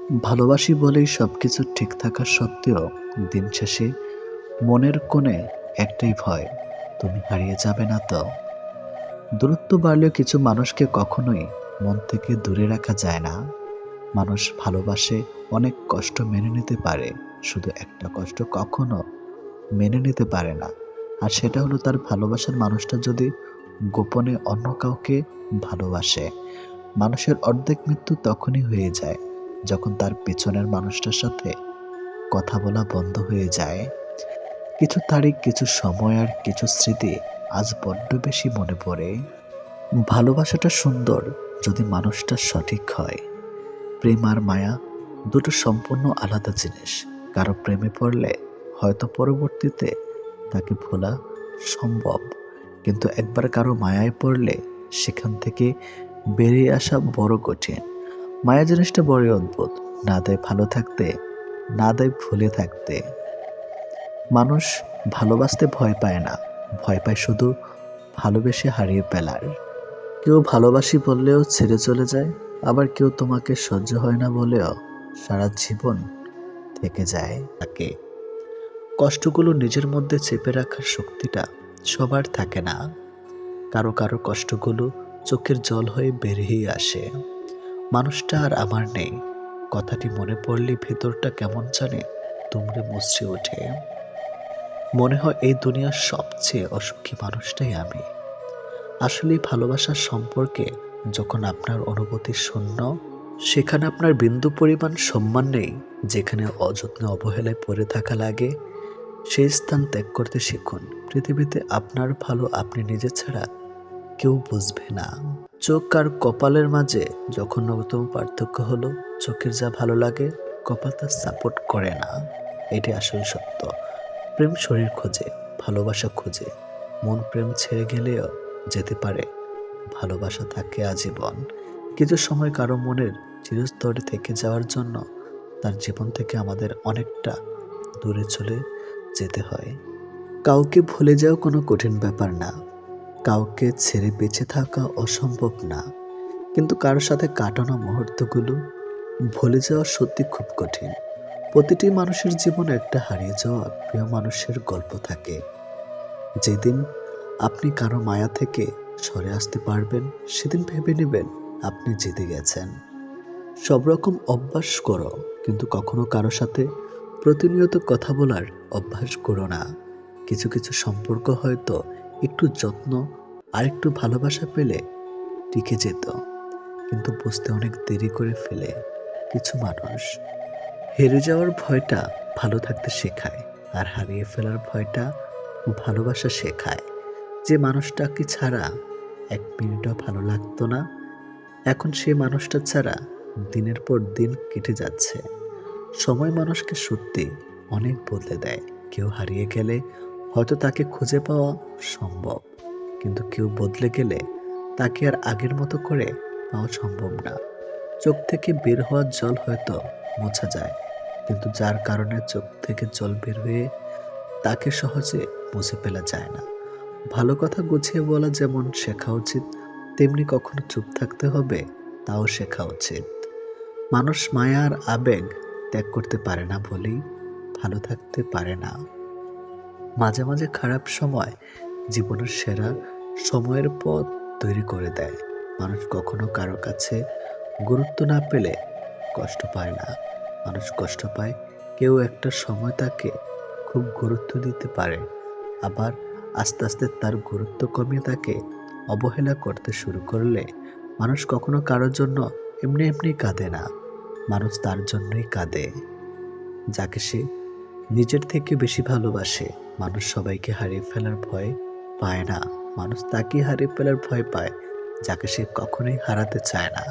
ভালোবাসি বলেই সবকিছু ঠিক থাকা সত্ত্বেও দিন শেষে মনের কোণে একটাই ভয়, তুমি হারিয়ে যাবে না তো। দূরত্ব বাড়লেও কিছু মানুষকে কখনোই মন থেকে দূরে রাখা যায় না। মানুষ ভালোবাসে, অনেক কষ্ট মেনে নিতে পারে, শুধু একটা কষ্ট কখনো মেনে নিতে পারে না। আর সেটা হলো তার ভালোবাসার মানুষটা যদি গোপনে অন্য কাউকে ভালোবাসে। মানুষের অর্ধেক মৃত্যু তখনই হয়ে যায় যখন তার পেছনের মানুষটার সাথে কথা বলা বন্ধ হয়ে যায়। কিছু তারিখ, কিছু সময় আর কিছু স্মৃতি আজ বড্ড বেশি মনে পড়ে। ভালোবাসাটা সুন্দর যদি মানুষটা সঠিক হয়। প্রেম আর মায়া দুটো সম্পূর্ণ আলাদা জিনিস। কারো প্রেমে পড়লে হয়তো পরবর্তীতে তাকে ভোলা সম্ভব, কিন্তু একবার কারো মায়ায় পড়লে সেখান থেকে বেরিয়ে আসা বড় কঠিন। মায়া জিনিসটা বড়ই অদ্ভুত, না দেয় ভালো থাকতে, না দেয় ভুলে থাকতে। মানুষ ভালোবাসতে ভয় পায় না, ভয় পায় শুধু ভালোবেসে হারিয়ে ফেলার। কেউ ভালোবাসি বললেও ছেড়ে চলে যায়, আবার কেউ তোমাকে সহ্য হয় না বলেও সারা জীবন থেকে যায় তাকে। কষ্টগুলো নিজের মধ্যে চেপে রাখার শক্তিটা সবার থাকে না। কারো কারো কষ্টগুলো চোখের জল হয়ে বেরিয়ে আসে। মানুষটা আর আমার নেই, কথাটি মনে পড়লে ভেতরটা কেমন জানে দুমড়ে মুচড়ে ওঠে। মনে হয় এই দুনিয়ার সবচেয়ে অসুখী মানুষটাই আমি। আসলে ভালোবাসার সম্পর্কে যখন আপনার অনুভূতি শূন্য, সেখানে আপনার বিন্দু পরিমাণ সম্মান নেই। যেখানে অযত্নে অবহেলায় পড়ে থাকা লাগে, সেই স্থান ত্যাগ করতে শিখুন। পৃথিবীতে আপনার ভালো আপনি নিজে ছাড়া কেউ বুঝবে না। চোখ আর কপালের মাঝে যখন নবতম পার্থক্য হলো, চোখের যা ভালো লাগে কপাল তা সাপোর্ট করে না। এটি আসলে সত্য। প্রেম শরীর খোঁজে, ভালোবাসা খোঁজে। মন প্রেম ছেড়ে গেলেও যেতে পারে, ভালোবাসা থাকে আজীবন। কিছু সময় কারো মনের চিরস্তরে থেকে যাওয়ার জন্য তার জীবন থেকে আমাদের অনেকটা দূরে চলে যেতে হয়। কাউকে ভুলে যাওয়া কোনো কঠিন ব্যাপার না, কাউকে ছেড়ে বেঁচে থাকা অসম্ভব না, কিন্তু কারোর সাথে কাটানো মুহূর্তগুলো ভুলে যাওয়া সত্যি খুব কঠিন। প্রতিটি মানুষের জীবনে একটা হারিয়ে যাওয়া প্রিয় মানুষের গল্প থাকে। যেদিন আপনি কারো মায়া থেকে সরে আসতে পারবেন, সেদিন ভেবে নেবেন আপনি জিতে গেছেন। সব রকম অভ্যাস করো, কিন্তু কখনো কারো সাথে প্রতিনিয়ত কথা বলার অভ্যাস করো না। কিছু কিছু সম্পর্ক হয়তো একটু যত্ন আর একটু ভালোবাসা পেলে টিকে যেত, কিন্তু বুঝতে অনেক দেরি করে ফেলে। কিছু মানুষ হেরে যাওয়ার ভয়টা ভালো থাকতে শেখায়, আর হারিয়ে ফেলার ভয়টা ভালোবাসা শেখায়। যে মানুষটাকে ছাড়া এক মিনিটও ভালো লাগতো না, এখন সেই মানুষটা ছাড়া দিনের পর দিন কেটে যাচ্ছে। সময় মানুষকে সত্যি অনেক বদলে দেয়। কেউ হারিয়ে গেলে হয়তো তাকে খুঁজে পাওয়া সম্ভব, কিন্তু কেউ বদলে গেলে তাকে আর আগের মতো করে পাওয়া সম্ভব না। চোখ থেকে বের হওয়া জল হয়তো মোছা যায়, কিন্তু যার কারণে চোখ থেকে জল বের হয়ে তাকে সহজে মুছে ফেলা যায় না। ভালো কথা গুছিয়ে বলা যেমন শেখা উচিত, তেমনি কখনো চুপ থাকতে হবে তাও শেখা উচিত। মানুষ মায়া আর আবেগ ত্যাগ করতে পারে না বলেই ভালো থাকতে পারে না। মাঝে মাঝে খারাপ সময় জীবনের সেরা সময়ের পথ তৈরি করে দেয়। মানুষ কখনো কারো কাছে গুরুত্ব না পেলে কষ্ট পায় না, মানুষ কষ্ট পায় কেউ একটা সময় তাকে খুব গুরুত্ব দিতে পারে, আবার আস্তে আস্তে তার গুরুত্ব কমিয়ে তাকে অবহেলা করতে শুরু করলে। মানুষ কখনো কারোর জন্য এমনি এমনি কাঁদে না, মানুষ তার জন্যই কাঁদে যাকে সে নিজের থেকে বেশি ভালোবাসে। মানুষ সবাইকে হারিয়ে ফেলার ভয় পায় না, মানুষ তাকে হারিয়ে ফেলার ভয় পায় যাকে সে কখনোই হারাতে চায় না।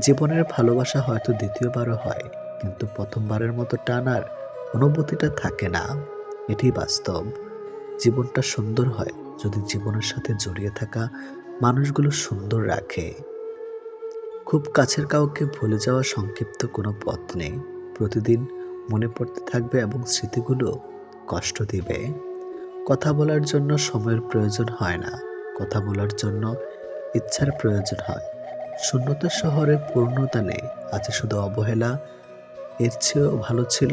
জীবনের ভালোবাসা হয়তো দ্বিতীয়বারও হয়, কিন্তু প্রথমবারের মতো টানার অনুভূতিটা থাকে না। এটি বাস্তব। জীবনটা সুন্দর হয় যদি জীবনের সাথে জড়িয়ে থাকা মানুষগুলো সুন্দর রাখে। খুব কাছের কাউকে ভুলে যাওয়া সংক্ষিপ্ত কোনো পথ নেই। প্রতিদিন মনে পড়তে থাকবে এবং স্মৃতিগুলো কষ্ট দিবে। কথা বলার জন্য সময়ের প্রয়োজন হয় না, কথা বলার জন্য ইচ্ছার প্রয়োজন হয়। শূন্যতা শহরে পূর্ণতা নেই, আছে শুধু অবহেলা এর চেয়েও ভালো ছিল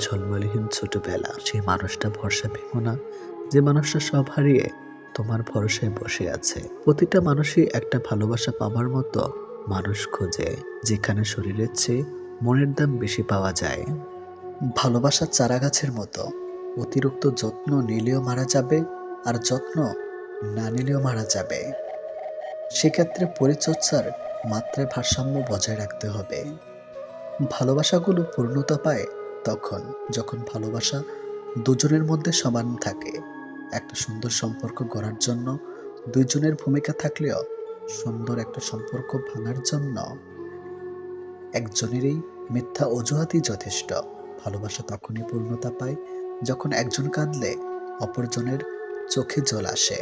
ঝলমলিহীন ছোটবেলা। সেই মানুষটা ভরসা ভেঙো না, যে মানুষটা সব হারিয়ে তোমার ভরসায় বসে আছে। প্রতিটা মানুষই একটা ভালোবাসা পাবার মতো মানুষ খোঁজে, যেখানে শরীরের চেয়ে মনের দাম বেশি পাওয়া যায়। ভালোবাসা চারা গাছের মতো, অতিরিক্ত যত্ন নিলেও মারা যাবে, আর যত্ন না নিলেও মারা যাবে। সেক্ষেত্রে পরিচর্যার মাত্রায় ভারসাম্য বজায় রাখতে হবে। ভালোবাসাগুলো পূর্ণতা পায় তখন, যখন ভালোবাসা দুজনের মধ্যে সমান থাকে। একটা সুন্দর সম্পর্ক গড়ার জন্য দুইজনের ভূমিকা থাকলেও সুন্দর একটা সম্পর্ক ভাঙার জন্য একজনেরই মিথ্যা অজুহাতই যথেষ্ট। ভালোবাসা তখনই পূর্ণতা পায় যখন একজন কাঁদলে অপরজনের চোখে জল আসে।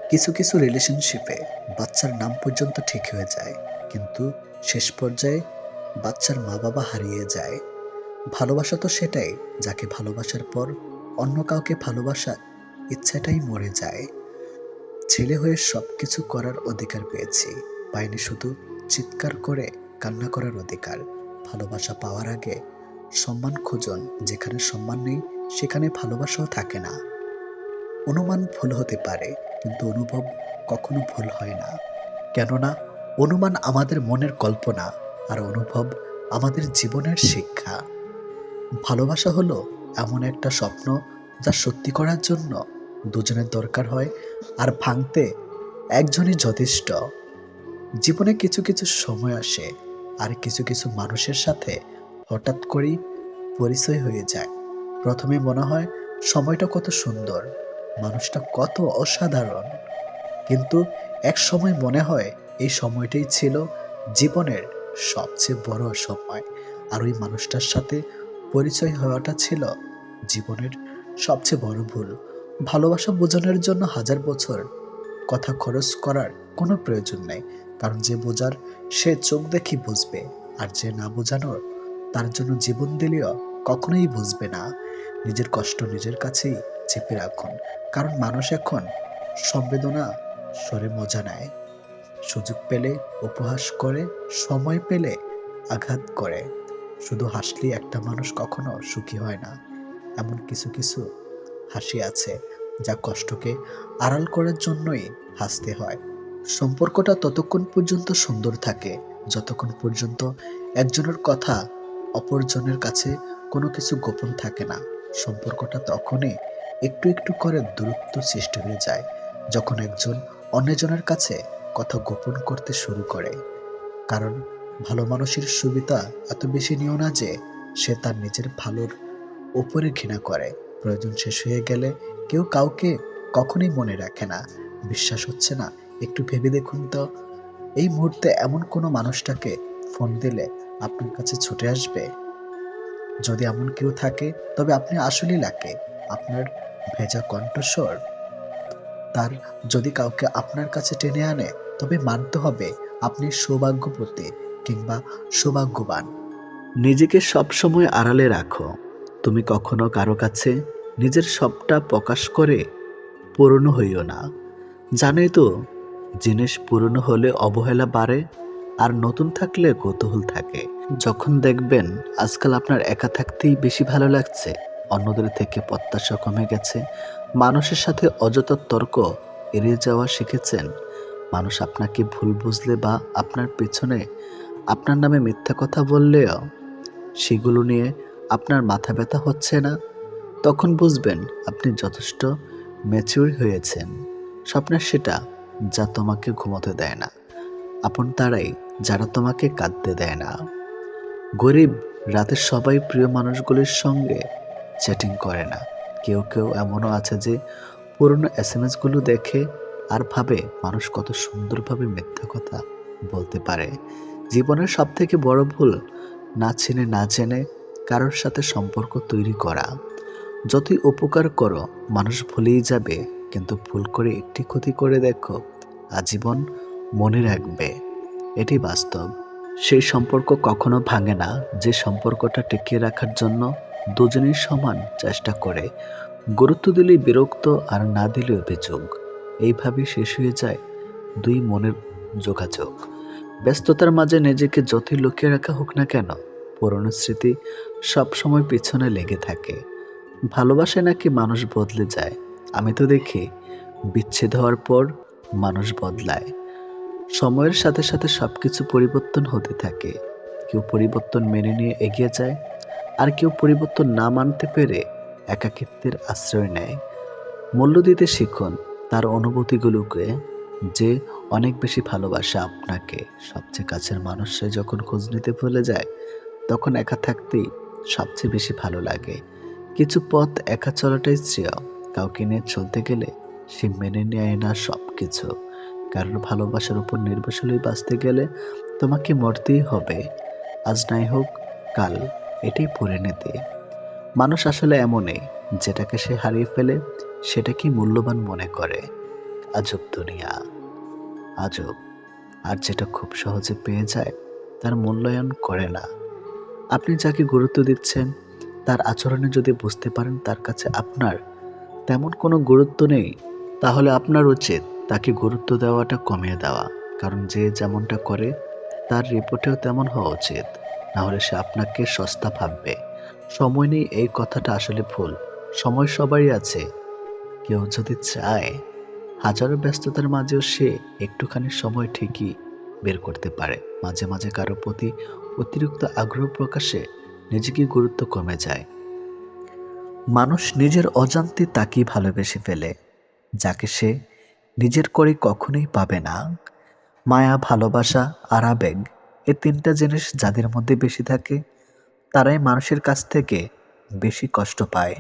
কিছু কিছু রিলেশনশিপে বাচ্চার নাম পর্যন্ত ঠিক হয়ে যায়, কিন্তু শেষ পর্যায়ে বাচ্চার মা বাবা হারিয়ে যায়। ভালোবাসা তো সেটাই, যাকে ভালোবাসার পর অন্য কাউকে ভালোবাসার ইচ্ছাটাই মরে যায়। ছেলে হয়ে সবকিছু করার অধিকার পেয়েছি, পাইনি শুধু চিৎকার করে কান্না করার অধিকার। ভালোবাসা পাওয়ার আগে সম্মান খুঁজুন, যেখানে সম্মান নেই সেখানে ভালোবাসাও থাকে না। অনুমান ভুল হতে পারে, কিন্তু অনুভব কখনো ভুল হয় না। কেননা অনুমান আমাদের মনের কল্পনা, আর অনুভব আমাদের জীবনের শিক্ষা। ভালোবাসা হলো এমন একটা স্বপ্ন যা সত্যি করার জন্য দুজনের দরকার হয়, আর ভাঙতে একজনই যথেষ্ট। জীবনে কিছু কিছু সময় আসে, আর কিছু কিছু মানুষের সাথে হঠাৎ করেই পরিচয় হয়ে যায়। প্রথমে মনে হয় সময়টা কত সুন্দর, মানুষটা কত অসাধারণ, কিন্তু এক সময় মনে হয় এই সময়টাই ছিল জীবনের সবচেয়ে বড় সময়। আর ওই মানুষটার সাথে পরিচয় হওয়াটা ছিল জীবনের সবচেয়ে বড় ভুল। ভালোবাসা বোঝানোর জন্য হাজার বছর কথা খরচ করার কোনো প্রয়োজন নেই, কারণ যে বোঝার সে চোখ দেখি বুঝবে, আর যে না বোঝানোর তার জন্য জীবন দিলেও কখনোই বুঝবে না। নিজের কষ্ট নিজের কাছেই চেপে রাখুন, কারণ মানুষ এখন সংবেদনা সরে মজা নেয়। সুযোগ পেলে উপহাস করে, সময় পেলে আঘাত করে। শুধু হাসলেই একটা মানুষ কখনো সুখী হয় না। এমন কিছু কিছু হাসি আছে যা কষ্টকে আড়াল করার জন্যই হাসতে হয়। সম্পর্কটা ততক্ষণ পর্যন্ত সুন্দর থাকে যতক্ষণ পর্যন্ত একজনের কথা অপরজনের কাছে কোনো কিছু গোপন থাকে না। সম্পর্কটা তখনই একটু একটু করে দূরত্ব সৃষ্টি হয়ে যায় যখন একজন অন্যজনের কাছে কথা গোপন করতে শুরু করে। কারণ ভালো মানুষের সুবিধা এত বেশি নিও না যে সে তার নিজের ভালোর উপরে ঘৃণা করে। প্রয়োজন শেষ হয়ে গেলে কেউ কাউকে কখনোই মনে রাখে না। বিশ্বাস হচ্ছে না? একটু ভেবে দেখুন তো, এই মুহূর্তে এমন কোনো মানুষটাকে ফোন দিলে আপনার কাছে ছুটে আসবে? যদি এমন কেউ থাকে তবে আপনি আসলেই লাকি। আপনার ভেজা কণ্ঠস্বর তার যদি কাউকে আপনার কাছে টেনে আনে, তবে মানতে হবে আপনি সৌভাগ্যবতী কিংবা সৌভাগ্যবান। নিজেকে সবসময় আড়ালে রাখো। তুমি কখনো কারো কাছে নিজের সবটা প্রকাশ করে পুরনো হইও না। জানোই তো, জিনিস পুরনো হলে অবহেলা বাড়ে, আর নতুন থাকলে কৌতূহল থাকে। যখন দেখবেন আজকাল আপনার একা থাকতেই বেশি ভালো লাগছে, অন্যদের থেকে প্রত্যাশা কমে গেছে, মানুষের সাথে অযথা তর্ক এড়িয়ে যাওয়া শিখেছেন, মানুষ আপনাকে ভুল বুঝলে বা আপনার পেছনে আপনার নামে মিথ্যা কথা বললেও সেগুলো নিয়ে আপনার মাথা ব্যথা হচ্ছে না, তখন বুঝবেন আপনি যথেষ্ট ম্যাচিউর হয়েছেন। স্বপ্নের সেটা যা তোমাকে ঘুমোতে দেয় না, আপন তারাই যারা তোমাকে কাঁদতে দেয় না। গরিব রাতে সবাই প্রিয় মানুষগুলির সঙ্গে চ্যাটিং করে না। কেউ কেউ এমনও আছে যে পুরনো এসএমএসগুলো দেখে আর ভাবে মানুষ কত সুন্দরভাবে মিথ্যা কথা বলতে পারে। জীবনের সব থেকে বড় ভুল না চিনে না জেনে কারোর সাথে সম্পর্ক তৈরি করা। যতই উপকার করো মানুষ ভুলেই যাবে, কিন্তু ভুল করে একটি ক্ষতি করে দেখো, আজীবন মনে রাখবে। এটি বাস্তব। সেই সম্পর্ক কখনো ভাঙে না যে সম্পর্কটা টিকিয়ে রাখার জন্য দুজনেই সমান চেষ্টা করে। গুরুত্ব দিলেই বিরক্ত, আর না দিলে অভিযোগ। এইভাবেই শেষ হয়ে যায় দুই মনের যোগাযোগ। ব্যস্ততার মাঝে নিজেকে যতই লুকিয়ে রাখা হোক না কেন, পুরনো স্মৃতি সব সময় পিছনে লেগে থাকে। ভালোবাসায় নাকি মানুষ বদলে যায়। আমি তো দেখি বিচ্ছেদ হওয়ার পর মানুষ বদলায়। সময়ের সাথে সাথে সবকিছু পরিবর্তন হতে থাকে। কেউ পরিবর্তন মেনে নিয়ে এগিয়ে যায়, আর কেউ পরিবর্তন না মানতে পেরে একাকিত্বের আশ্রয় নেয়। মূল্য দিতে শিখুন তার অনুভূতিগুলোকে, যে অনেক বেশি ভালোবাসে আপনাকে। সবচেয়ে কাছের মানুষরা যখন খোঁজ নিতে ভুলে যায়, তখন একা থাকতেই সবচেয়ে বেশি ভালো লাগে। কিছু পথ একা চলাটাই শ্রেয়। কাউকে নিয়ে চলতে গেলে সে মেনে নেয় না সব কিছু। কারণ ভালোবাসার উপর নির্ভরশীল হয়ে বাঁচতে গেলে তোমাকে মরতেই হবে। আজ নাই হোক কাল, এটাই পরিণতি। মানুষ আসলে এমনই, যেটাকে সে হারিয়ে ফেলে সেটাকেই মূল্যবান মনে করে। আজব দুনিয়া, আজব। আর যেটা খুব সহজে পেয়ে যায় তার মূল্যায়ন করে না। আপনি যাকে গুরুত্ব দিচ্ছেন তার আচরণে যদি বুঝতে পারেন তার কাছে আপনার তেমন কোনো গুরুত্ব নেই, তাহলে আপনার উচিত তাকে গুরুত্ব দেওয়াটা কমিয়ে দেওয়া। কারণ যে যেমনটা করে তার রিপোর্টেও তেমন হওয়া উচিত। নাহলে সে আপনাকে সস্তা ভাববে। সময় নেই, এই কথাটা আসলে ভুল। সময় সবারই আছে। কেউ যদি চায়, হাজারো ব্যস্ততার মাঝেও সে একটুখানি সময় ঠিকই বের করতে পারে। মাঝে মাঝে কারো প্রতি অতিরিক্ত আগ্রহ প্রকাশে নিজেকে গুরুত্ব কমে যায়। মানুষ নিজের অজান্তে তাকেই ভালোবেসে ফেলে, যাকে সে নিজের করে কখনোই পাবে না। মায়া, ভালোবাসা আর আবেগ, এই তিনটা জিনিস যাদের মধ্যে বেশি থাকে তারাই মানুষের কাছ থেকে বেশি কষ্ট পায়।